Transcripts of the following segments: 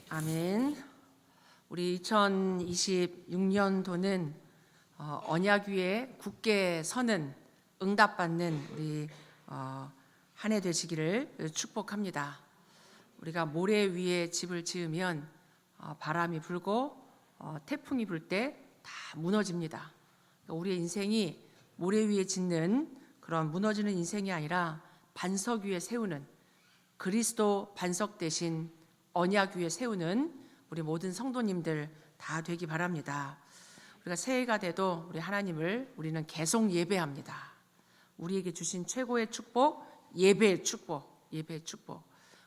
아멘. 우리 2026년도는 언약 위에 굳게 서는 응답받는 우리 한 해 되시기를 축복합니다. 우리가 모래 위에 집을 지으면 바람이 불고 태풍이 불 때 다 무너집니다. 우리의 인생이 모래 위에 짓는 그런 무너지는 인생이 아니라 반석 위에 세우는 그리스도 반석 대신 언약 위에 세우는 우리 모든 성도님들 다 되기 바랍니다. 우리가 새해가 돼도 우리 하나님을 우리는 계속 예배합니다. 우리에게 주신 최고의 축복, 예배의 축복, 예배의 축복.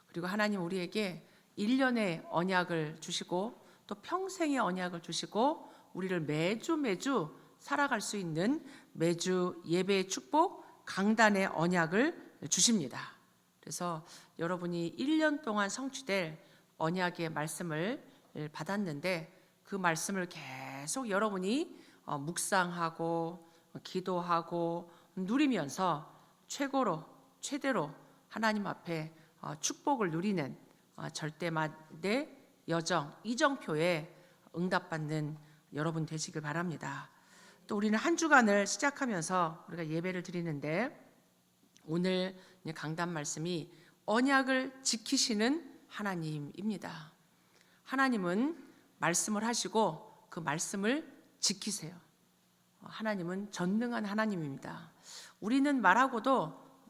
그리고 하나님 우리에게 1년의 언약을 주시고 또 평생의 언약을 주시고 우리를 매주 살아갈 수 있는 매주 예배의 축복, 강단의 언약을 주십니다. 그래서 여러분이 1년 동안 성취될 언약의 말씀을 받았는데 그 말씀을 계속 여러분이 묵상하고 기도하고 누리면서 최대로 하나님 앞에 축복을 누리는 절대만의 여정, 이정표에 응답받는 여러분 되시길 바랍니다. 또 우리는 한 주간을 시작하면서 우리가 예배를 드리는데 오늘 강단 말씀이 언약을 지키시는 하나님입니다. 하나님은 말씀을 하시고 그 말씀을 지키세요. 하나님은 전능한 하나님입니다. 우리는 말하고도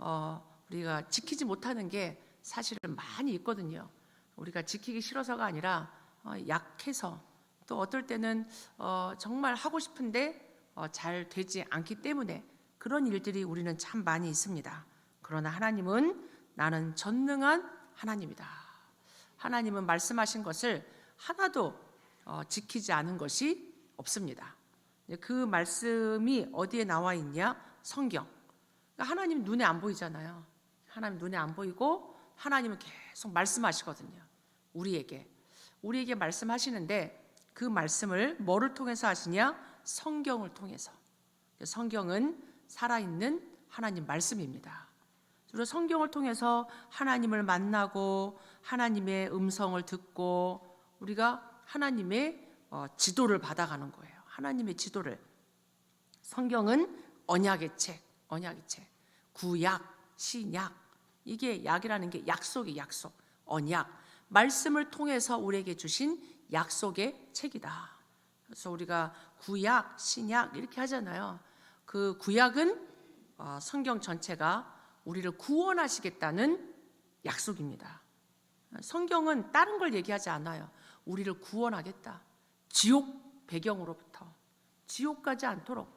우리가 지키지 못하는 게 사실은 많이 있거든요. 우리가 지키기 싫어서가 아니라 약해서 또 어떨 때는 정말 하고 싶은데 잘 되지 않기 때문에 그런 일들이 우리는 참 많이 있습니다. 그러나 하나님은 나는 전능한 하나님이다. 하나님은 말씀하신 것을 하나도 지키지 않은 것이 없습니다. 그 말씀이 어디에 나와 있냐? 성경. 그러니까 하나님 눈에 안 보이잖아요. 하나님 눈에 안 보이고 하나님은 계속 말씀하시거든요. 우리에게 말씀하시는데 그 말씀을 뭐를 통해서 하시냐? 성경을 통해서. 성경은 살아있는 하나님 말씀입니다. 그래서 성경을 통해서 하나님을 만나고 하나님의 음성을 듣고 우리가 하나님의 지도를 받아가는 거예요. 하나님의 지도를. 성경은 언약의 책. 구약, 신약. 이게 약이라는 게 약속이 약속. 언약. 말씀을 통해서 우리에게 주신 약속의 책이다. 그래서 우리가 구약, 신약 이렇게 하잖아요. 그 구약은 성경 전체가 우리를 구원하시겠다는 약속입니다. 성경은 다른 걸 얘기하지 않아요. 우리를 구원하겠다. 지옥 배경으로부터 지옥 가지 않도록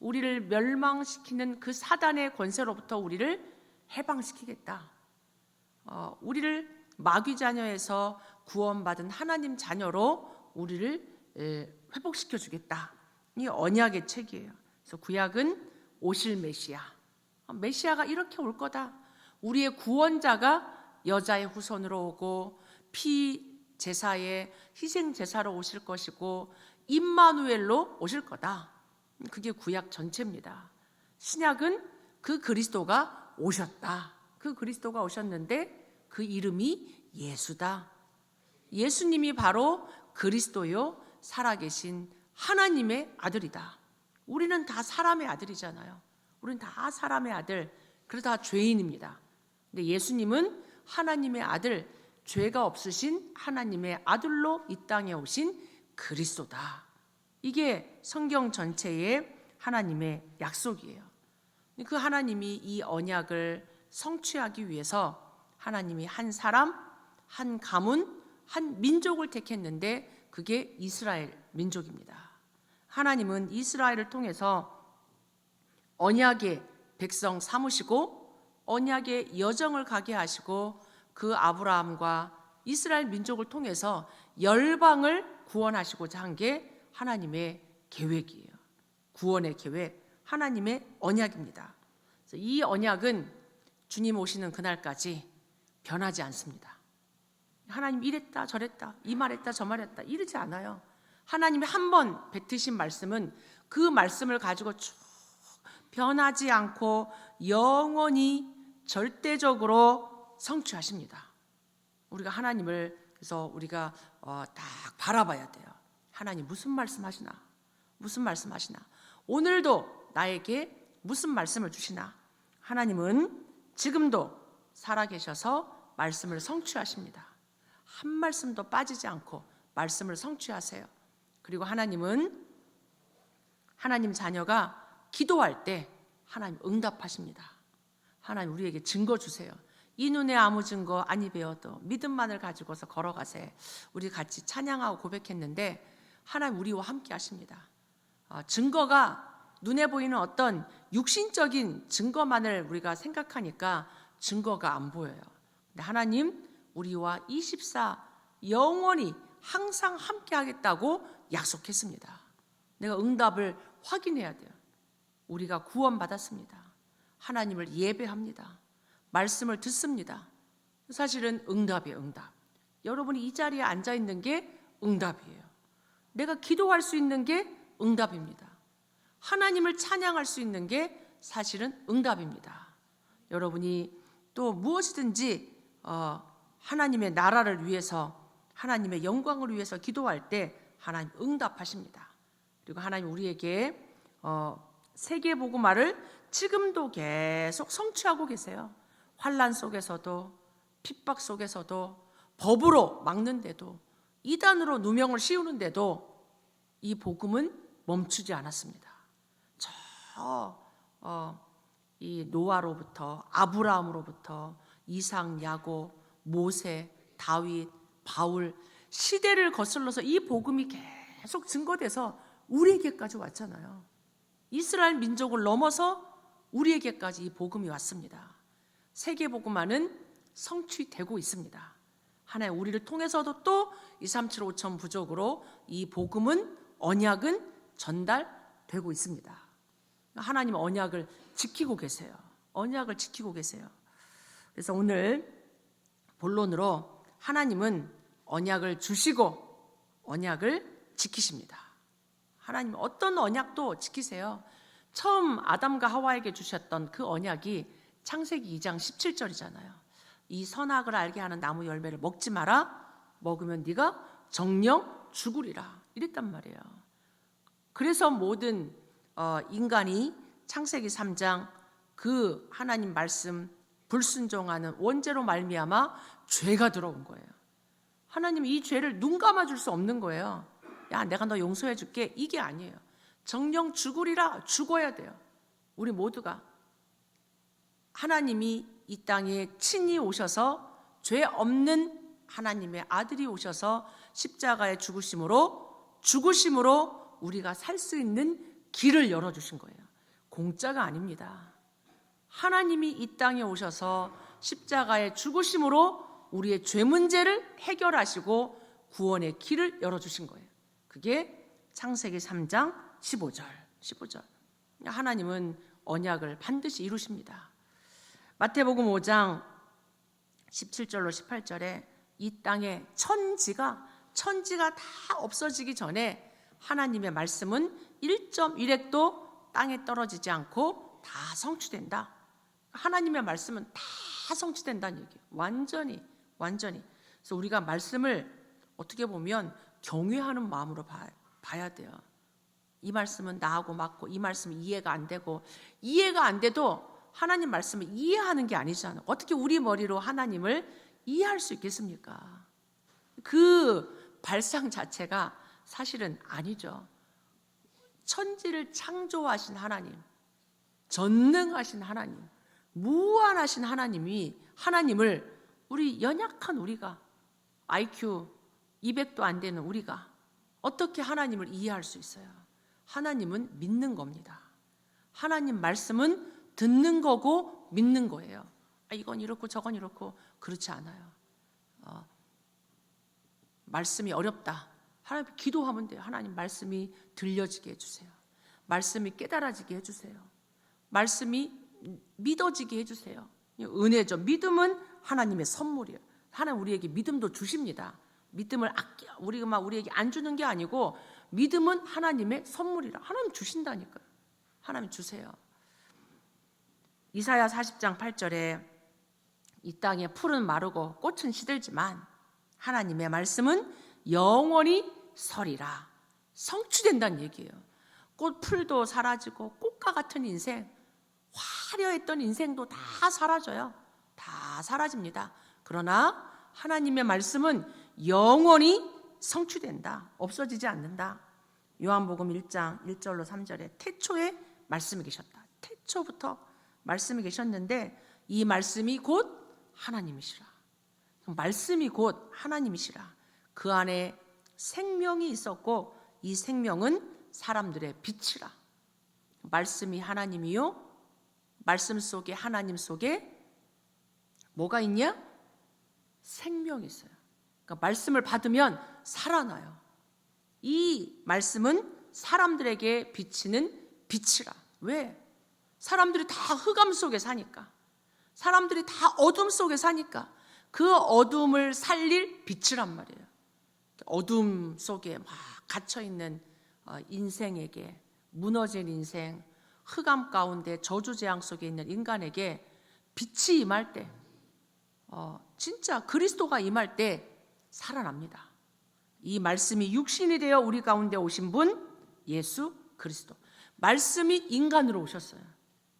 우리를 멸망시키는 그 사단의 권세로부터 우리를 해방시키겠다. 우리를 마귀 자녀에서 구원받은 하나님 자녀로 우리를 회복시켜 주겠다. 이 언약의 책이에요. 그래서 구약은 오실 메시아가 이렇게 올 거다. 우리의 구원자가 여자의 후손으로 오고 피 제사의 희생 제사로 오실 것이고 임마누엘로 오실 거다. 그게 구약 전체입니다. 신약은 그 그리스도가 오셨다. 그 그리스도가 오셨는데 그 이름이 예수다. 예수님이 바로 그리스도요 살아계신 하나님의 아들이다. 우리는 다 사람의 아들이잖아요. 우리는 다 사람의 아들, 그래서 다 죄인입니다. 근데 예수님은 하나님의 아들, 죄가 없으신 하나님의 아들로 이 땅에 오신 그리스도다. 이게 성경 전체의 하나님의 약속이에요. 그 하나님이 이 언약을 성취하기 위해서 하나님이 한 사람, 한 가문, 한 민족을 택했는데 그게 이스라엘 민족입니다. 하나님은 이스라엘을 통해서 언약의 백성 삼으시고 언약의 여정을 가게 하시고 그 아브라함과 이스라엘 민족을 통해서 열방을 구원하시고자 한 게 하나님의 계획이에요. 구원의 계획, 하나님의 언약입니다. 그래서 이 언약은 주님 오시는 그날까지 변하지 않습니다. 하나님 이랬다 저랬다 이 말했다 저 말했다 이러지 않아요. 하나님이 한 번 뱉으신 말씀은 그 말씀을 가지고 쭉 변하지 않고 영원히 절대적으로 성취하십니다. 우리가 하나님을 그래서 우리가 딱 바라봐야 돼요. 하나님 무슨 말씀하시나? 무슨 말씀하시나? 오늘도 나에게 무슨 말씀을 주시나? 하나님은 지금도 살아계셔서 말씀을 성취하십니다. 한 말씀도 빠지지 않고 말씀을 성취하세요. 그리고 하나님은 하나님 자녀가 기도할 때 하나님 응답하십니다. 하나님 우리에게 증거 주세요. 이 눈에 아무 증거 아니 배워도 믿음만을 가지고서 걸어가세. 우리 같이 찬양하고 고백했는데 하나님 우리와 함께 하십니다. 증거가 눈에 보이는 어떤 육신적인 증거만을 우리가 생각하니까 증거가 안 보여요. 근데 하나님 우리와 24 영원히 항상 함께 하겠다고 약속했습니다. 내가 응답을 확인해야 돼요. 우리가 구원받았습니다. 하나님을 예배합니다. 말씀을 듣습니다. 사실은 응답이에요. 응답. 여러분이 이 자리에 앉아 있는 게 응답이에요. 내가 기도할 수 있는 게 응답입니다. 하나님을 찬양할 수 있는 게 사실은 응답입니다. 여러분이 또 무엇이든지 하나님의 나라를 위해서 하나님의 영광을 위해서 기도할 때 하나님 응답하십니다. 그리고 하나님 우리에게 세계복음화를 지금도 계속 성취하고 계세요. 환난 속에서도 핍박 속에서도 법으로 막는데도 이단으로 누명을 씌우는데도 이 복음은 멈추지 않았습니다. 이 노아로부터 아브라함으로부터 이삭, 야곱, 모세, 다윗, 바울 시대를 거슬러서 이 복음이 계속 증거돼서 우리에게까지 왔잖아요. 이스라엘 민족을 넘어서 우리에게까지 이 복음이 왔습니다. 세계 복음화는 성취되고 있습니다. 하나님 우리를 통해서도 또 237 5천 부족으로 이 복음은 언약은 전달되고 있습니다. 하나님 언약을 지키고 계세요. 언약을 지키고 계세요. 그래서 오늘 본론으로 하나님은 언약을 주시고 언약을 지키십니다. 하나님 어떤 언약도 지키세요. 처음 아담과 하와에게 주셨던 그 언약이 창세기 2장 17절이잖아요. 이 선악을 알게 하는 나무 열매를 먹지 마라. 먹으면 네가 정령 죽으리라. 이랬단 말이에요. 그래서 모든 인간이 창세기 3장 그 하나님 말씀 불순종하는 원죄로 말미암아 죄가 들어온 거예요. 하나님이 이 죄를 눈 감아줄 수 없는 거예요. 야, 내가 너 용서해 줄게. 이게 아니에요. 정령 죽으리라. 죽어야 돼요. 우리 모두가. 하나님이 이 땅에 친히 오셔서 죄 없는 하나님의 아들이 오셔서 십자가에 죽으심으로 우리가 살 수 있는 길을 열어주신 거예요. 공짜가 아닙니다. 하나님이 이 땅에 오셔서 십자가에 죽으심으로 우리의 죄 문제를 해결하시고 구원의 길을 열어주신 거예요. 그게 창세기 3장 15절. 하나님은 언약을 반드시 이루십니다. 마태복음 5장 17절로 18절에 이 땅에 천지가 다 없어지기 전에 하나님의 말씀은 1.1핵도 땅에 떨어지지 않고 다 성취된다. 하나님의 말씀은 다 성취된다는 얘기예요. 완전히. 그래서 우리가 말씀을 어떻게 보면 경외하는 마음으로 봐야 돼요. 이 말씀은 나하고 맞고 이 말씀은 이해가 안 되고 이해가 안 돼도 하나님 말씀을 이해하는 게 아니잖아요. 어떻게 우리 머리로 하나님을 이해할 수 있겠습니까? 그 발상 자체가 사실은 아니죠. 천지를 창조하신 하나님, 전능하신 하나님, 무한하신 하나님을 우리 연약한 우리가 IQ 200도 안 되는 우리가 어떻게 하나님을 이해할 수 있어요? 하나님은 믿는 겁니다. 하나님 말씀은 듣는 거고 믿는 거예요. 이건 이렇고 저건 이렇고 그렇지 않아요. 말씀이 어렵다. 하나님 기도하면 돼요. 하나님 말씀이 들려지게 해주세요. 말씀이 깨달아지게 해주세요. 말씀이 믿어지게 해주세요. 은혜죠. 믿음은 하나님의 선물이에요. 하나님 우리에게 믿음도 주십니다. 믿음을 우리에게 안 주는 게 아니고 믿음은 하나님의 선물이라. 하나님 주신다니까요. 하나님 주세요. 이사야 40장 8절에 이 땅에 풀은 마르고 꽃은 시들지만 하나님의 말씀은 영원히 서리라. 성취된다는 얘기예요. 꽃 풀도 사라지고 꽃과 같은 인생, 화려했던 인생도 다 사라져요. 다 사라집니다. 그러나 하나님의 말씀은 영원히 성취된다. 없어지지 않는다. 요한복음 1장 1절로 3절에 태초에 말씀이 계셨다. 태초부터 말씀이 계셨는데 이 말씀이 곧 하나님이시라. 말씀이 곧 하나님이시라. 그 안에 생명이 있었고 이 생명은 사람들의 빛이라. 말씀이 하나님이요. 말씀 속에 하나님 속에 뭐가 있냐? 생명이 있어요. 그러니까 말씀을 받으면 살아나요. 이 말씀은 사람들에게 비치는 빛이라. 왜? 사람들이 다 흑암 속에 사니까. 사람들이 다 어둠 속에 사니까 그 어둠을 살릴 빛이란 말이에요. 어둠 속에 막 갇혀있는 인생에게, 무너진 인생, 흑암 가운데 저주재앙 속에 있는 인간에게 빛이 임할 때, 진짜 그리스도가 임할 때 살아납니다. 이 말씀이 육신이 되어 우리 가운데 오신 분 예수 그리스도. 말씀이 인간으로 오셨어요.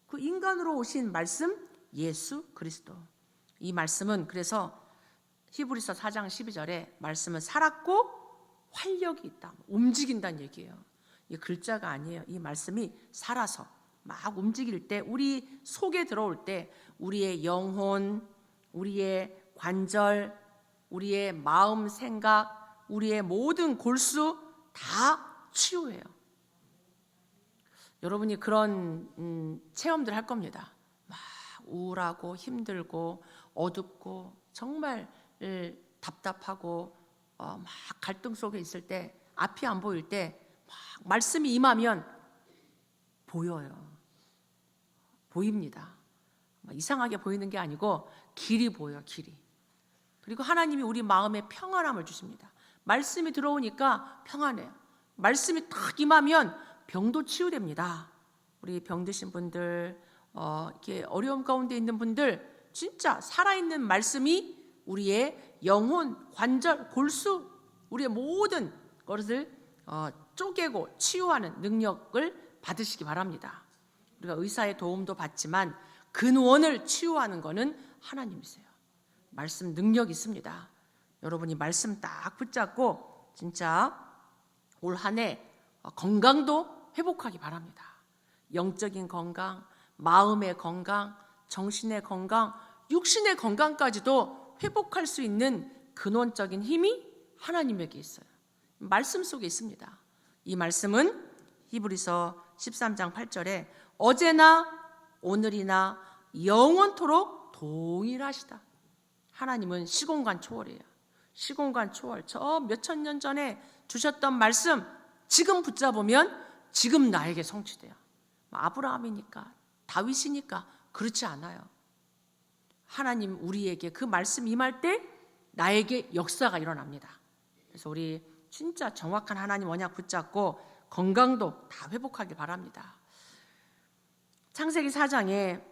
그 인간으로 오신 말씀 예수 그리스도. 이 말씀은 그래서 히브리서 4장 12절에 말씀은 살았고 활력이 있다. 움직인다는 얘기예요. 이 글자가 아니에요. 이 말씀이 살아서 막 움직일 때, 우리 속에 들어올 때 우리의 영혼, 우리의 관절, 우리의 마음, 생각, 우리의 모든 골수 다 치유해요. 여러분이 그런 체험들 할 겁니다. 막 우울하고 힘들고 어둡고 정말 답답하고 막 갈등 속에 있을 때, 앞이 안 보일 때 막 말씀이 임하면 보여요. 보입니다. 이상하게 보이는 게 아니고 길이 보여요. 길이. 그리고 하나님이 우리 마음에 평안함을 주십니다. 말씀이 들어오니까 평안해요. 말씀이 딱 임하면 병도 치유됩니다. 우리 병드신 분들, 이렇게 어려움 가운데 있는 분들, 진짜 살아있는 말씀이 우리의 영혼, 관절, 골수, 우리의 모든 것을 쪼개고 치유하는 능력을 받으시기 바랍니다. 우리가 의사의 도움도 받지만 근원을 치유하는 것은 하나님이세요. 말씀 능력이 있습니다. 여러분이 말씀 딱 붙잡고 진짜 올 한 해 건강도 회복하기 바랍니다. 영적인 건강, 마음의 건강, 정신의 건강, 육신의 건강까지도 회복할 수 있는 근원적인 힘이 하나님에게 있어요. 말씀 속에 있습니다. 이 말씀은 히브리서 13장 8절에 어제나 오늘이나 영원토록 동일하시다. 하나님은 시공간 초월이에요. 시공간 초월. 저 몇천 년 전에 주셨던 말씀 지금 붙잡으면 지금 나에게 성취돼요. 아브라함이니까, 다윗이니까 그렇지 않아요. 하나님 우리에게 그 말씀 임할 때 나에게 역사가 일어납니다. 그래서 우리 진짜 정확한 하나님 언약 붙잡고 건강도 다 회복하길 바랍니다. 창세기 4장에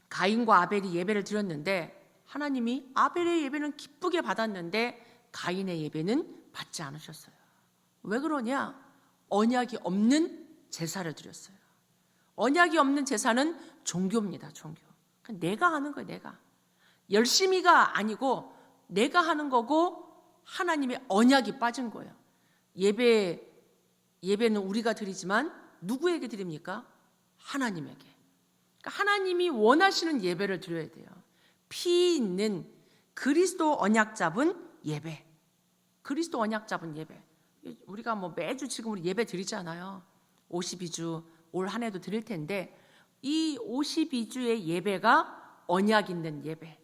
가인과 아벨이 예배를 드렸는데 하나님이 아벨의 예배는 기쁘게 받았는데 가인의 예배는 받지 않으셨어요. 왜 그러냐? 언약이 없는 제사를 드렸어요. 언약이 없는 제사는 종교입니다. 종교. 내가 하는 거예요. 내가. 열심히가 아니고 내가 하는 거고 하나님의 언약이 빠진 거예요. 예배는 우리가 드리지만 누구에게 드립니까? 하나님에게. 그러니까 하나님이 원하시는 예배를 드려야 돼요. 피 있는 그리스도 언약 잡은 예배. 그리스도 언약 잡은 예배. 우리가 매주 지금 우리 예배 드리잖아요. 52주 올 한 해도 드릴 텐데 이 52주의 예배가 언약 있는 예배,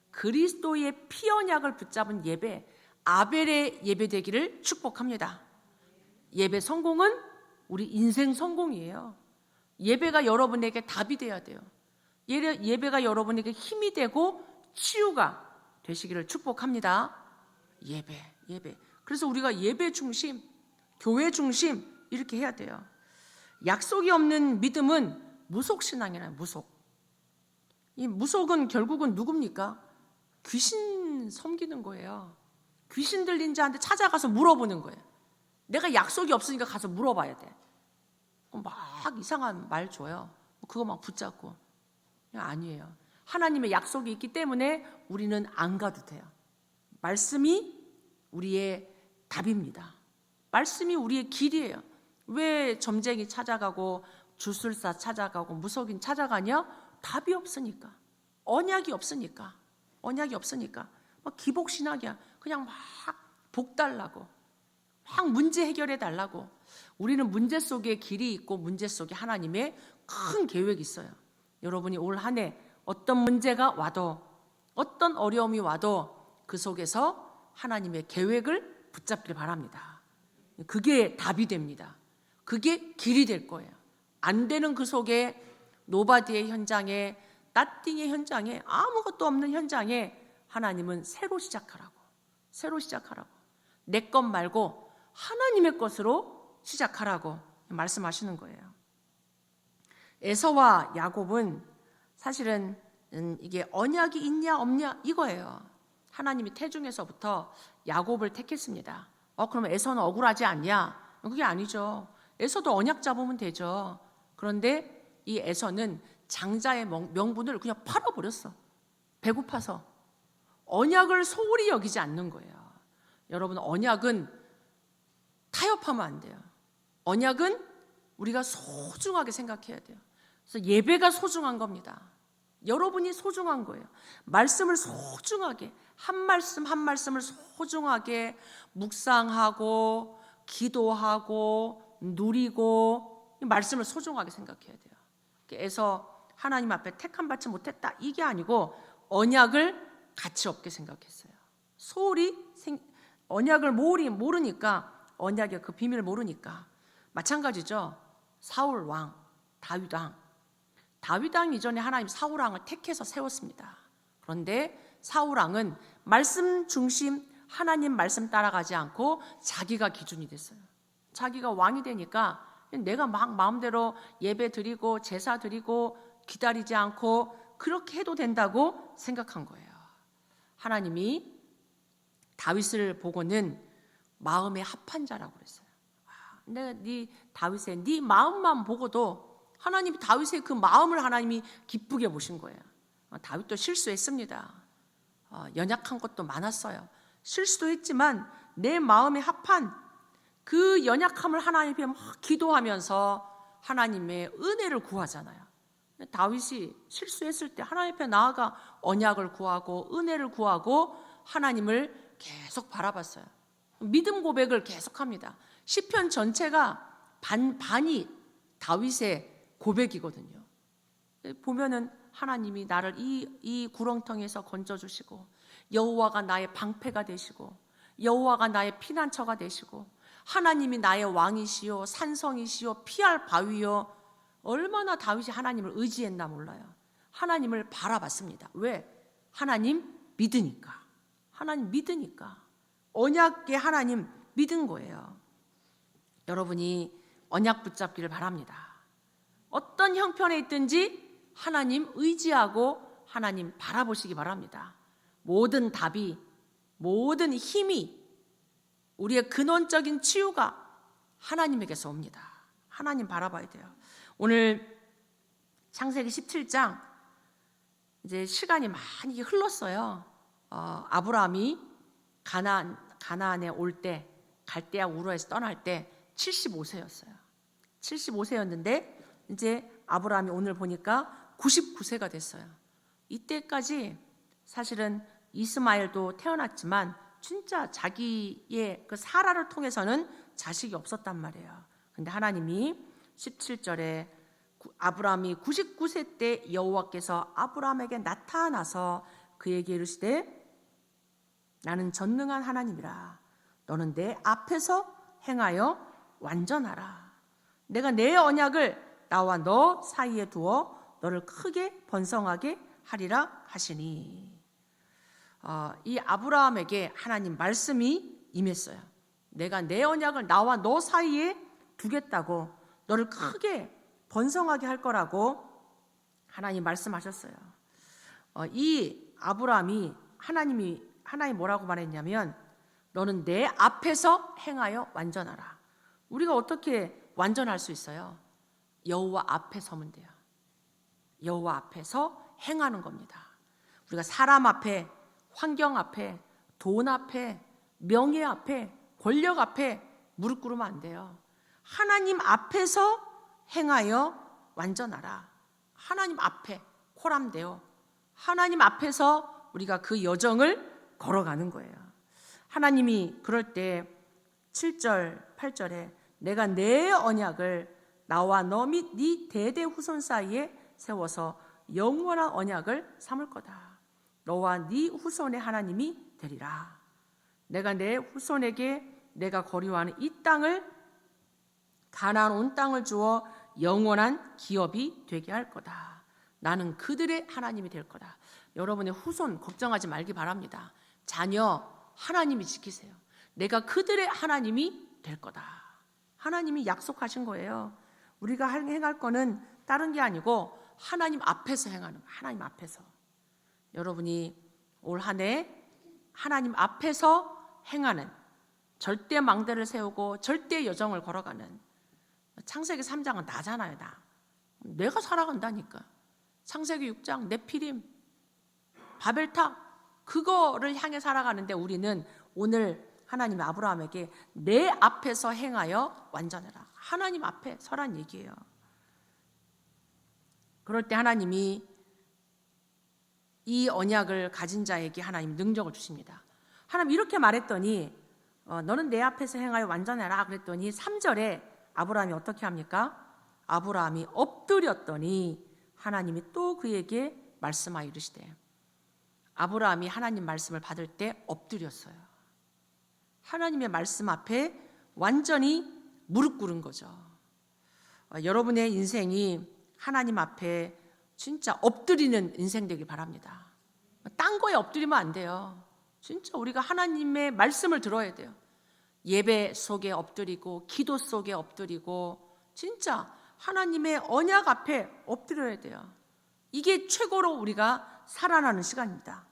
그리스도의 피 언약을 붙잡은 예배, 아벨의 예배 되기를 축복합니다. 예배 성공은 우리 인생 성공이에요. 예배가 여러분에게 답이 돼야 돼요. 예배가 여러분에게 힘이 되고 치유가 되시기를 축복합니다. 예배. 그래서 우리가 예배 중심, 교회 중심 이렇게 해야 돼요. 약속이 없는 믿음은 무속신앙이라요. 무속. 이 무속은 결국은 누굽니까? 귀신 섬기는 거예요. 귀신 들린 자한테 찾아가서 물어보는 거예요. 내가 약속이 없으니까 가서 물어봐야 돼. 막 이상한 말 줘요. 그거 막 붙잡고. 아니에요. 하나님의 약속이 있기 때문에 우리는 안 가도 돼요. 말씀이 우리의 답입니다. 말씀이 우리의 길이에요. 왜 점쟁이 찾아가고 주술사 찾아가고 무속인 찾아가냐? 답이 없으니까. 언약이 없으니까. 막 기복신학이야. 그냥 막 복 달라고. 막 문제 해결해 달라고. 우리는 문제 속에 길이 있고 문제 속에 하나님의 큰 계획이 있어요. 여러분이 올 한 해 어떤 문제가 와도 어떤 어려움이 와도 그 속에서 하나님의 계획을 붙잡길 바랍니다. 그게 답이 됩니다. 그게 길이 될 거예요. 안 되는 그 속에 노바디의 현장에 나띵의 현장에 아무것도 없는 현장에 하나님은 새로 시작하라고 내 것 말고 하나님의 것으로 시작하라고 말씀하시는 거예요. 에서와 야곱은 사실은 이게 언약이 있냐 없냐 이거예요. 하나님이 태중에서부터 야곱을 택했습니다. 그러면 에서는 억울하지 않냐? 그게 아니죠. 에서도 언약 잡으면 되죠. 그런데 이 에서는 장자의 명분을 그냥 팔아버렸어. 배고파서. 언약을 소홀히 여기지 않는 거예요. 여러분, 언약은 타협하면 안 돼요. 언약은 우리가 소중하게 생각해야 돼요. 그래서 예배가 소중한 겁니다. 여러분이 소중한 거예요. 말씀을 소중하게 한 말씀 한 말씀을 소중하게 묵상하고 기도하고 누리고 말씀을 소중하게 생각해야 돼요. 그래서 하나님 앞에 택함 받지 못했다 이게 아니고 언약을 가치 없게 생각했어요. 소홀히 언약을 모르니까 언약의 그 비밀을 모르니까 마찬가지죠. 사울 왕, 다윗 왕 이전에 하나님 사울 왕을 택해서 세웠습니다. 그런데 사울 왕은 말씀 중심 하나님 말씀 따라가지 않고 자기가 기준이 됐어요. 자기가 왕이 되니까 내가 막 마음대로 예배 드리고 제사 드리고 기다리지 않고 그렇게 해도 된다고 생각한 거예요. 하나님이 다윗을 보고는 마음에 합한 자라고 그랬어요. 내가 다윗의 네 마음만 보고도 하나님이 다윗의 그 마음을 하나님이 기쁘게 보신 거예요. 다윗도 실수했습니다. 연약한 것도 많았어요. 실수도 했지만 내 마음에 합한 그 연약함을 하나님 앞에 막 기도하면서 하나님의 은혜를 구하잖아요. 다윗이 실수했을 때 하나님 앞에 나아가 언약을 구하고 은혜를 구하고 하나님을 계속 바라봤어요. 믿음 고백을 계속합니다. 시편 전체가 반이 다윗의 고백이거든요. 보면은 하나님이 나를 이 구렁텅이에서 건져주시고 여호와가 나의 방패가 되시고 여호와가 나의 피난처가 되시고 하나님이 나의 왕이시요 산성이시요 피할 바위요. 얼마나 다윗이 하나님을 의지했나 몰라요. 하나님을 바라봤습니다. 왜? 하나님 믿으니까. 언약의 하나님 믿은 거예요. 여러분이 언약 붙잡기를 바랍니다. 어떤 형편에 있든지 하나님 의지하고 하나님 바라보시기 바랍니다. 모든 답이, 모든 힘이, 우리의 근원적인 치유가 하나님에게서 옵니다. 하나님 바라봐야 돼요. 오늘 창세기 17장 이제 시간이 많이 흘렀어요. 아브라함이 가나안에 올 때, 갈대아 우르에서 떠날 때 75세였어요. 75세였는데 이제 아브라함이 오늘 보니까 99세가 됐어요. 이때까지 사실은 이스마엘도 태어났지만 진짜 자기의 그 사라를 통해서는 자식이 없었단 말이에요. 근데 하나님이 17절에 아브라함이 99세 때 여호와께서 아브라함에게 나타나서 그에게 이르시되 나는 전능한 하나님이라. 너는 내 앞에서 행하여 완전하라. 내가 내 언약을 나와 너 사이에 두어 너를 크게 번성하게 하리라 하시니. 이 아브라함에게 하나님 말씀이 임했어요. 내가 내 언약을 나와 너 사이에 두겠다고, 너를 크게 번성하게 할 거라고 하나님 말씀하셨어요. 이 아브라함이 하나님이 뭐라고 말했냐면 너는 내 앞에서 행하여 완전하라. 우리가 어떻게 완전할 수 있어요? 여호와 앞에 서면 돼요. 여호와 앞에서 행하는 겁니다. 우리가 사람 앞에, 환경 앞에, 돈 앞에, 명예 앞에, 권력 앞에 무릎 꿇으면 안 돼요. 하나님 앞에서 행하여 완전하라. 하나님 앞에 코람되어 하나님 앞에서 우리가 그 여정을 걸어가는 거예요. 하나님이 그럴 때 7절, 8절에 내가 내 언약을 나와 너 및 네 대대 후손 사이에 세워서 영원한 언약을 삼을 거다. 너와 네 후손의 하나님이 되리라. 내가 내 후손에게 내가 거류하는 이 땅을 가나안 온 땅을 주어 영원한 기업이 되게 할 거다. 나는 그들의 하나님이 될 거다. 여러분의 후손 걱정하지 말기 바랍니다. 자녀 하나님이 지키세요. 내가 그들의 하나님이 될 거다. 하나님이 약속하신 거예요. 우리가 행할 거는 다른 게 아니고 하나님 앞에서 행하는 거예요. 하나님 앞에서. 여러분이 올 한 해 하나님 앞에서 행하는 절대 망대를 세우고 절대 여정을 걸어가는 창세기 3장은 나잖아요. 내가 살아간다니까. 창세기 6장 네피림 바벨탑 그거를 향해 살아가는데 우리는 오늘 하나님 아브라함에게 내 앞에서 행하여 완전해라. 하나님 앞에 서란 얘기예요. 그럴 때 하나님이 이 언약을 가진 자에게 하나님 능력을 주십니다. 하나님 이렇게 말했더니 너는 내 앞에서 행하여 완전해라 그랬더니 3절에 아브라함이 어떻게 합니까? 아브라함이 엎드렸더니 하나님이 또 그에게 말씀하여 이르시되 아브라함이 하나님 말씀을 받을 때 엎드렸어요. 하나님의 말씀 앞에 완전히 무릎 꿇은 거죠. 여러분의 인생이 하나님 앞에 진짜 엎드리는 인생 되길 바랍니다. 딴 거에 엎드리면 안 돼요. 진짜 우리가 하나님의 말씀을 들어야 돼요. 예배 속에 엎드리고 기도 속에 엎드리고 진짜 하나님의 언약 앞에 엎드려야 돼요. 이게 최고로 우리가 살아나는 시간입니다.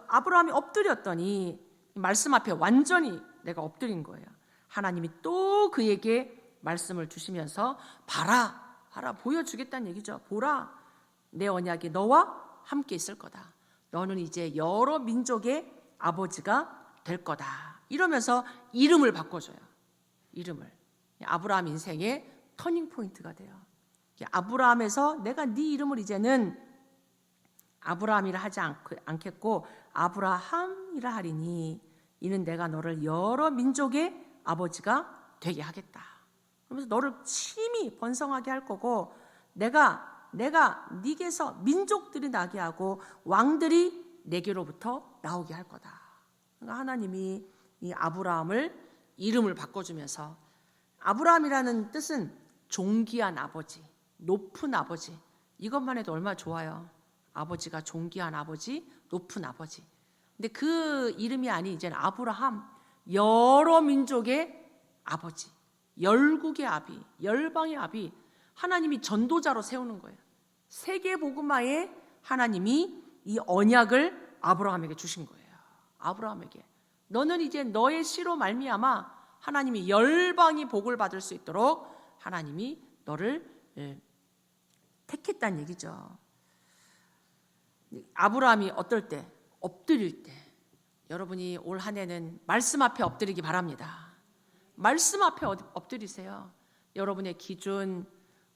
아브라함이 엎드렸더니 말씀 앞에 완전히 내가 엎드린 거예요. 하나님이 또 그에게 말씀을 주시면서 봐라 보여주겠다는 얘기죠. 보라 내 언약이 너와 함께 있을 거다. 너는 이제 여러 민족의 아버지가 될 거다. 이러면서 이름을 바꿔줘요. 이름을. 아브라함 인생의 터닝 포인트가 돼요. 아브라함에서 내가 네 이름을 이제는 아브라함이라 하지 않겠고 아브라함이라 하리니 이는 내가 너를 여러 민족의 아버지가 되게 하겠다. 그러면서 너를 심히 번성하게 할 거고 내가 네게서 민족들이 나게 하고 왕들이 내게로부터 나오게 할 거다. 그러니까 하나님이 이 아브라함을 이름을 바꿔주면서 아브라함이라는 뜻은 존귀한 아버지, 높은 아버지. 이것만 해도 얼마나 좋아요. 아버지가 존귀한 아버지, 높은 아버지. 근데 그 이름이 아닌 이제는 아브라함, 여러 민족의 아버지, 열국의 아비, 열방의 아비. 하나님이 전도자로 세우는 거예요. 세계 복음화에 하나님이 이 언약을 아브라함에게 주신 거예요. 아브라함에게 너는 이제 너의 씨로 말미암아 하나님이 열방이 복을 받을 수 있도록 하나님이 너를 택했다는 얘기죠. 아브라함이 어떨 때? 엎드릴 때. 여러분이 올 한 해는 말씀 앞에 엎드리기 바랍니다. 말씀 앞에 엎드리세요. 여러분의 기준,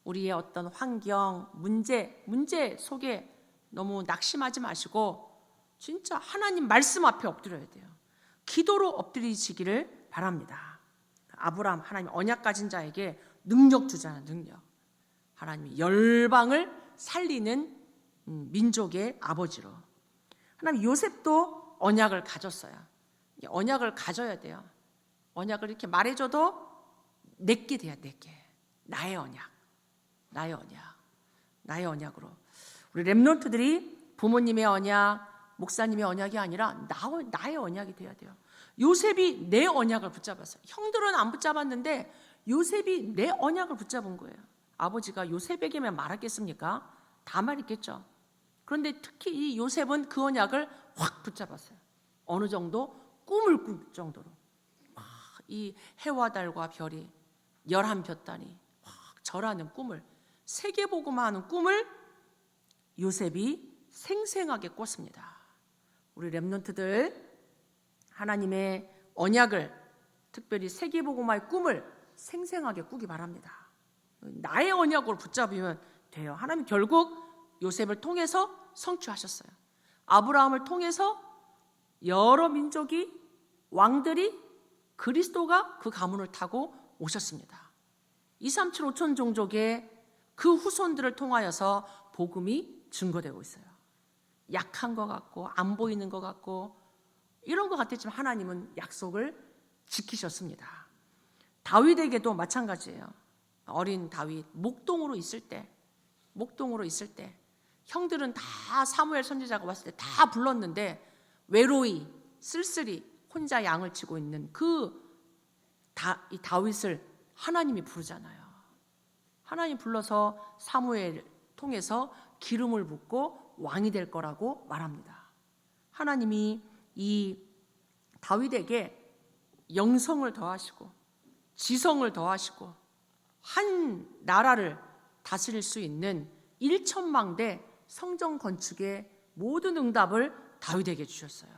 우리의 어떤 환경, 문제 속에 너무 낙심하지 마시고 진짜 하나님 말씀 앞에 엎드려야 돼요. 기도로 엎드리시기를 바랍니다. 아브라함 하나님 언약 가진 자에게 능력 주잖아요. 능력. 하나님이 열방을 살리는 민족의 아버지로. 하나님 요셉도 언약을 가졌어요. 언약을 가져야 돼요. 언약을 이렇게 말해줘도 내게 돼야 내게. 나의 언약. 나의 언약. 나의 언약으로. 우리 렘넌트들이 부모님의 언약, 목사님의 언약이 아니라 나의 언약이 돼야 돼요. 요셉이 내 언약을 붙잡았어요. 형들은 안 붙잡았는데 요셉이 내 언약을 붙잡은 거예요. 아버지가 요셉에게만 말했겠습니까? 다 말했겠죠. 그런데 특히 이 요셉은 그 언약을 확 붙잡았어요. 어느 정도 꿈을 꿀 정도로 이 해와 달과 별이 11볕단이 절하는 꿈을, 세계복음화하는 꿈을 요셉이 생생하게 꿨습니다. 우리 렘넌트들 하나님의 언약을, 특별히 세계복음화의 꿈을 생생하게 꾸기 바랍니다. 나의 언약으로 붙잡으면 돼요. 하나님 결국 요셉을 통해서 성취하셨어요. 아브라함을 통해서 여러 민족이, 왕들이, 그리스도가 그 가문을 타고 오셨습니다. 237 5천 종족의 그 후손들을 통하여서 복음이 증거되고 있어요. 약한 것 같고 안 보이는 것 같고 이런 것 같았지만 하나님은 약속을 지키셨습니다. 다윗에게도 마찬가지예요. 어린 다윗 목동으로 있을 때 형들은 다 사무엘 선지자가 왔을 때 다 불렀는데 외로이 쓸쓸히 혼자 양을 치고 있는 이 다윗을 하나님이 부르잖아요. 하나님 불러서 사무엘 통해서 기름을 붓고 왕이 될 거라고 말합니다. 하나님이 이 다윗에게 영성을 더하시고 지성을 더하시고 한 나라를 다스릴 수 있는 1천망대 성전 건축의 모든 응답을 다윗에게 주셨어요.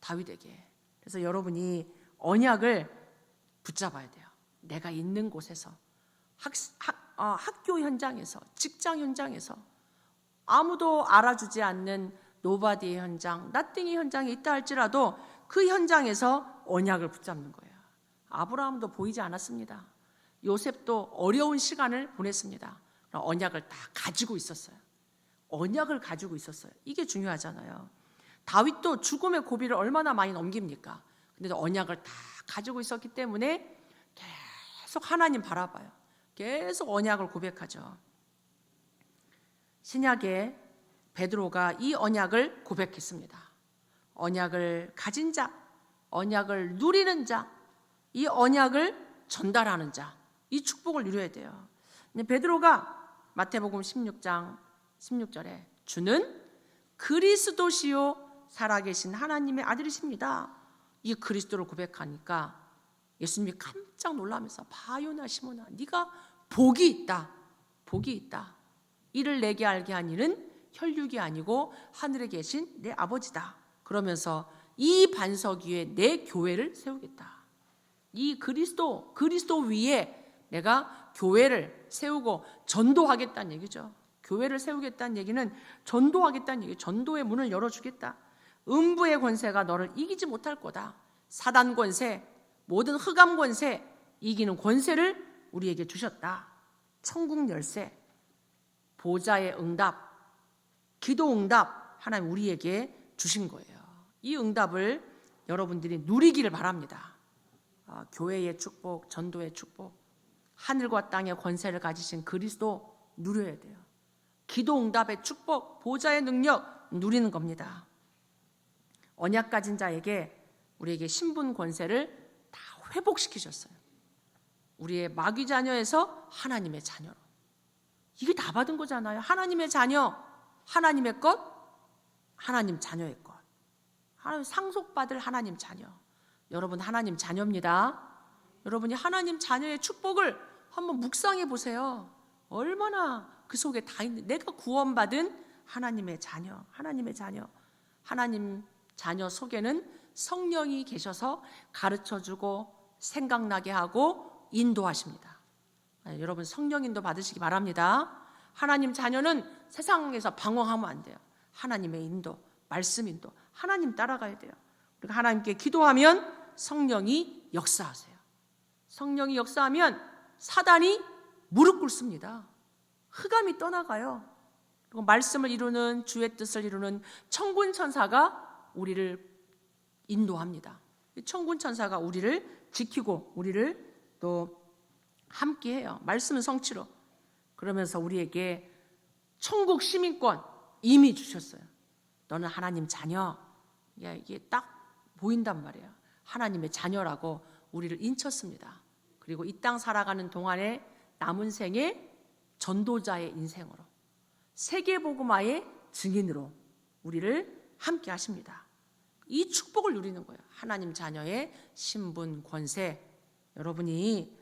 다윗에게. 그래서 여러분이 언약을 붙잡아야 돼요. 내가 있는 곳에서, 학교 현장에서, 직장 현장에서, 아무도 알아주지 않는 노바디의 현장, 나띵의 현장에 있다 할지라도 그 현장에서 언약을 붙잡는 거예요. 아브라함도 보이지 않았습니다. 요셉도 어려운 시간을 보냈습니다. 언약을 다 가지고 있었어요. 언약을 가지고 있었어요. 이게 중요하잖아요. 다윗도 죽음의 고비를 얼마나 많이 넘깁니까? 근데 언약을 다 가지고 있었기 때문에 계속 하나님 바라봐요. 계속 언약을 고백하죠. 신약에 베드로가 이 언약을 고백했습니다. 언약을 가진 자, 언약을 누리는 자, 이 언약을 전달하는 자, 이 축복을 누려야 돼요. 베드로가 마태복음 16장 16절에 주는 그리스도시요 살아계신 하나님의 아들이십니다. 이 그리스도를 고백하니까 예수님이 깜짝 놀라면서 바요나 시모나 네가 복이 있다. 복이 있다. 이를 내게 알게 한 이는 혈육이 아니고 하늘에 계신 내 아버지다. 그러면서 이 반석 위에 내 교회를 세우겠다. 이 그리스도 위에 내가 교회를 세우고 전도하겠다는 얘기죠. 교회를 세우겠다는 얘기는 전도하겠다는 얘기예요. 전도의 문을 열어주겠다. 음부의 권세가 너를 이기지 못할 거다. 사단 권세, 모든 흑암 권세, 이기는 권세를 우리에게 주셨다. 천국 열쇠, 보좌의 응답, 기도 응답 하나님 우리에게 주신 거예요. 이 응답을 여러분들이 누리기를 바랍니다. 교회의 축복, 전도의 축복, 하늘과 땅의 권세를 가지신 그리스도 누려야 돼요. 기도 응답의 축복, 보좌의 능력 누리는 겁니다. 언약 가진 자에게 우리에게 신분 권세를 다 회복시키셨어요. 우리의 마귀 자녀에서 하나님의 자녀로. 이게 다 받은 거잖아요. 하나님의 자녀, 하나님의 것, 하나님 자녀의 것. 하나님 상속받을 하나님 자녀. 여러분 하나님 자녀입니다. 여러분이 하나님 자녀의 축복을 한번 묵상해 보세요. 얼마나 그 속에 다 있는, 내가 구원받은 하나님의 자녀, 하나님의 자녀. 하나님 자녀 속에는 성령이 계셔서 가르쳐주고 생각나게 하고 인도하십니다. 여러분 성령 인도 받으시기 바랍니다. 하나님 자녀는 세상에서 방황하면 안 돼요. 하나님의 인도, 말씀 인도, 하나님 따라가야 돼요. 우리가 하나님께 기도하면 성령이 역사하세요. 성령이 역사하면 사단이 무릎 꿇습니다. 흑암이 떠나가요. 그리고 말씀을 이루는, 주의 뜻을 이루는 천군 천사가 우리를 인도합니다. 천군 천사가 우리를 지키고 우리를 또 함께해요. 말씀은 성취로. 그러면서 우리에게 천국 시민권 이미 주셨어요. 너는 하나님 자녀. 이게 딱 보인단 말이에요. 하나님의 자녀라고 우리를 인쳤습니다. 그리고 이 땅 살아가는 동안에 남은 생에 전도자의 인생으로, 세계복음화의 증인으로 우리를 함께 하십니다. 이 축복을 누리는 거예요. 하나님 자녀의 신분, 권세. 여러분이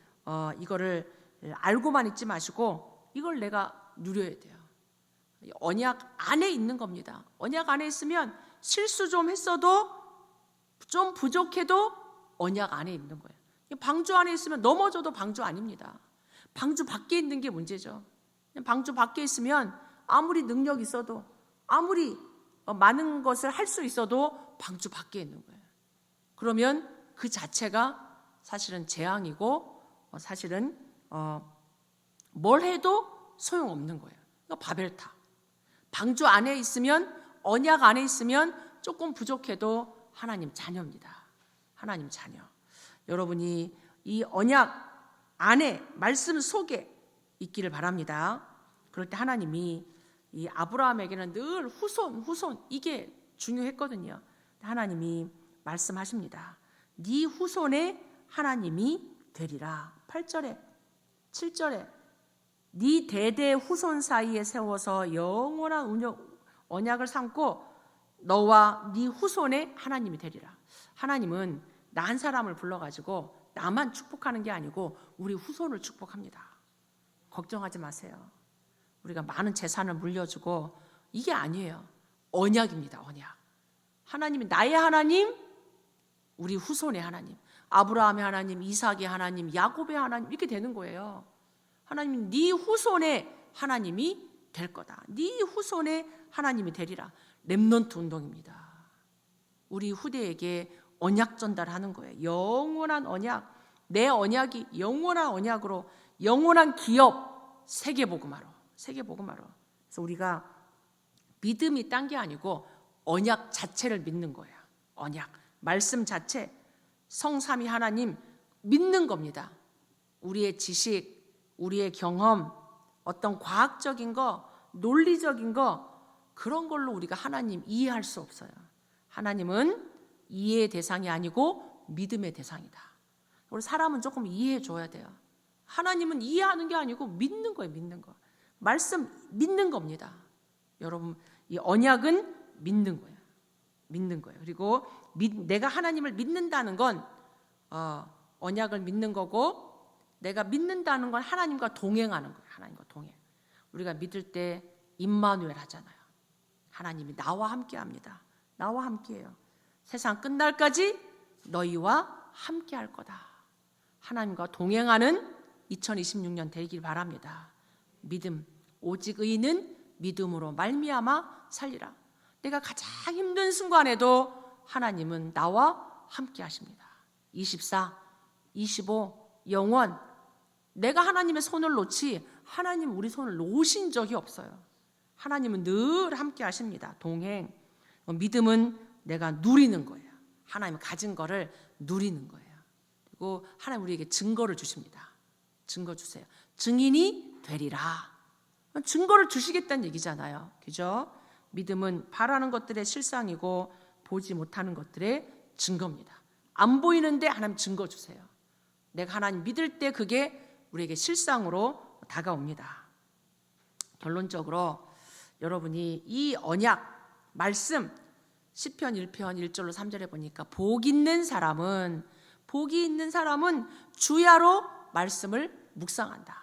이거를 알고만 있지 마시고 이걸 내가 누려야 돼요. 언약 안에 있는 겁니다. 언약 안에 있으면 실수 좀 했어도 좀 부족해도 언약 안에 있는 거예요. 방주 안에 있으면 넘어져도 방주 아닙니다. 방주 밖에 있는 게 문제죠. 방주 밖에 있으면 아무리 능력 있어도 아무리 많은 것을 할 수 있어도 방주 밖에 있는 거예요. 그러면 그 자체가 사실은 재앙이고 사실은 뭘 해도 소용없는 거예요. 그러니까 바벨탑. 방주 안에 있으면 언약 안에 있으면 조금 부족해도 하나님 자녀입니다. 하나님 자녀. 여러분이 이 언약 안에 말씀 속에 있기를 바랍니다. 그럴 때 하나님이 이 아브라함에게는 늘 후손 이게 중요했거든요. 하나님이 말씀하십니다. 네 후손의 하나님이 되리라. 8절에 7절에 네 대대 후손 사이에 세워서 영원한 언약을 삼고 너와 네 후손의 하나님이 되리라. 하나님은 나 한 사람을 불러가지고 나만 축복하는 게 아니고 우리 후손을 축복합니다. 걱정하지 마세요. 우리가 많은 재산을 물려주고 이게 아니에요. 언약입니다. 언약. 하나님이 나의 하나님, 우리 후손의 하나님, 아브라함의 하나님, 이삭의 하나님, 야곱의 하나님 이렇게 되는 거예요. 하나님이 네 후손의 하나님이 될 거다. 네 후손의 하나님이 되리라. 렘넌트 운동입니다. 우리 후대에게 언약 전달하는 거예요. 영원한 언약, 내 언약이 영원한 언약으로 영원한 기업 세계복음화로. 그래서 우리가 믿음이 딴 게 아니고 언약 자체를 믿는 거예요. 언약, 말씀 자체, 성삼위 하나님 믿는 겁니다. 우리의 지식, 우리의 경험, 어떤 과학적인 거, 논리적인 거 그런 걸로 우리가 하나님 이해할 수 없어요. 하나님은 이해의 대상이 아니고 믿음의 대상이다. 우리 사람은 조금 이해해 줘야 돼요. 하나님은 이해하는 게 아니고 믿는 거예요. 믿는 거. 말씀 믿는 겁니다. 여러분 이 언약은 믿는 거예요. 믿는 거예요. 그리고 내가 하나님을 믿는다는 건 언약을 믿는 거고 내가 믿는다는 건 하나님과 동행하는 거예요. 하나님과 동행. 우리가 믿을 때 임마누엘 하잖아요. 하나님이 나와 함께합니다. 나와 함께해요. 세상 끝날까지 너희와 함께할 거다. 하나님과 동행하는 2026년 되길 바랍니다. 믿음, 오직 의인은 믿음으로 말미암아 살리라. 내가 가장 힘든 순간에도 하나님은 나와 함께 하십니다. 24, 25, 영원. 내가 하나님의 손을 놓지 하나님 우리 손을 놓으신 적이 없어요. 하나님은 늘 함께 하십니다. 동행. 믿음은 내가 누리는 거예요. 하나님 가진 거를 누리는 거예요. 그리고 하나님 우리에게 증거를 주십니다. 증거 주세요. 증인이 되리라. 증거를 주시겠다는 얘기잖아요. 그죠? 믿음은 바라는 것들의 실상이고 보지 못하는 것들의 증거입니다. 안 보이는데 하나님 증거 주세요. 내가 하나님 믿을 때 그게 우리에게 실상으로 다가옵니다. 결론적으로 여러분이 이 언약, 말씀 시편 1편 1절로 3절에 보니까 복이 있는 사람은 주야로 말씀을 묵상한다.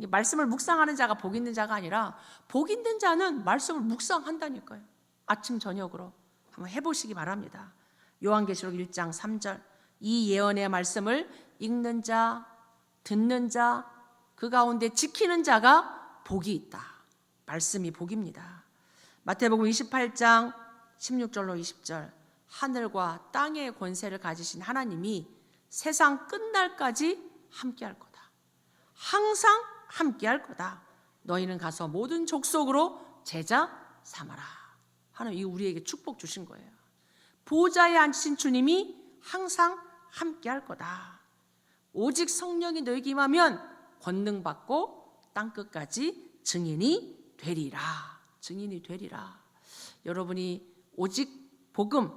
말씀을 묵상하는 자가 복 있는 자가 아니라 복 있는 자는 말씀을 묵상한다니까요. 아침 저녁으로 한번 해보시기 바랍니다. 요한계시록 1장 3절 이 예언의 말씀을 읽는 자, 듣는 자, 그 가운데 지키는 자가 복이 있다. 말씀이 복입니다. 마태복음 28장 16절로 20절 하늘과 땅의 권세를 가지신 하나님이 세상 끝날까지 함께할 거다. 항상 함께할 거다. 너희는 가서 모든 족속으로 제자 삼아라. 하나님 이 우리에게 축복 주신 거예요. 보좌에 앉으신 주님이 항상 함께할 거다. 오직 성령이 너에게 임하면 권능 받고 땅 끝까지 증인이 되리라. 증인이 되리라. 여러분이 오직 복음,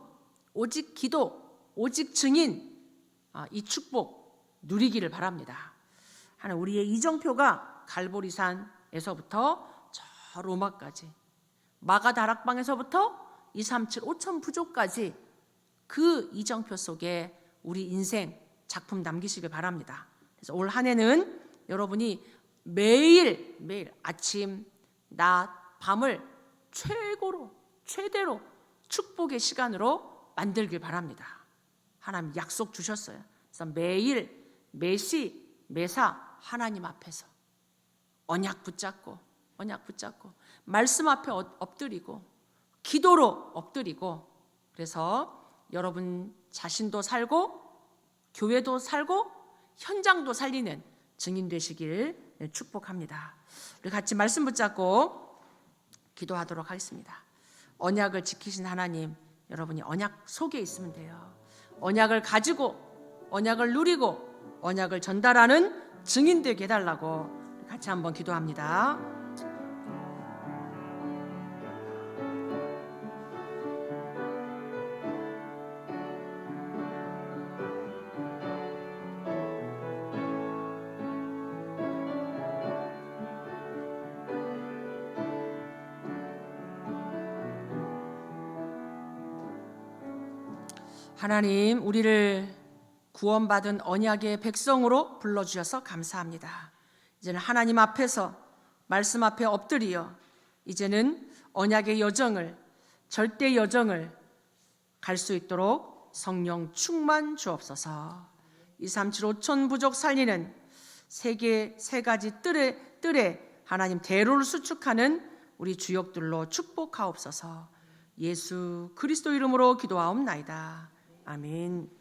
오직 기도, 오직 증인 이 축복 누리기를 바랍니다. 하나님 우리의 이정표가 갈보리산에서부터 저 로마까지 마가 다락방에서부터 237 5천 부족까지 그 이정표 속에 우리 인생 작품 남기시길 바랍니다. 그래서 올 한 해는 여러분이 매일 아침, 낮, 밤을 최대로 축복의 시간으로 만들길 바랍니다. 하나님 약속 주셨어요. 그래서 매일, 매시, 매사 하나님 앞에서 언약 붙잡고 말씀 앞에 엎드리고 기도로 엎드리고, 그래서 여러분 자신도 살고 교회도 살고 현장도 살리는 증인 되시길 축복합니다. 우리 같이 말씀 붙잡고 기도하도록 하겠습니다. 언약을 지키신 하나님, 여러분이 언약 속에 있으면 돼요. 언약을 가지고 언약을 누리고 언약을 전달하는 증인 되게 해달라고 같이 한번 기도합니다. 하나님, 우리를 구원받은 언약의 백성으로 불러주셔서 감사합니다. 이제는 하나님 앞에서 말씀 앞에 엎드려 이제는 언약의 여정을, 절대 여정을 갈 수 있도록 성령 충만 주옵소서. 237 5천 부족 살리는 세 가지 뜰에 하나님 대로를 수축하는 우리 주역들로 축복하옵소서. 예수 그리스도 이름으로 기도하옵나이다. 아멘.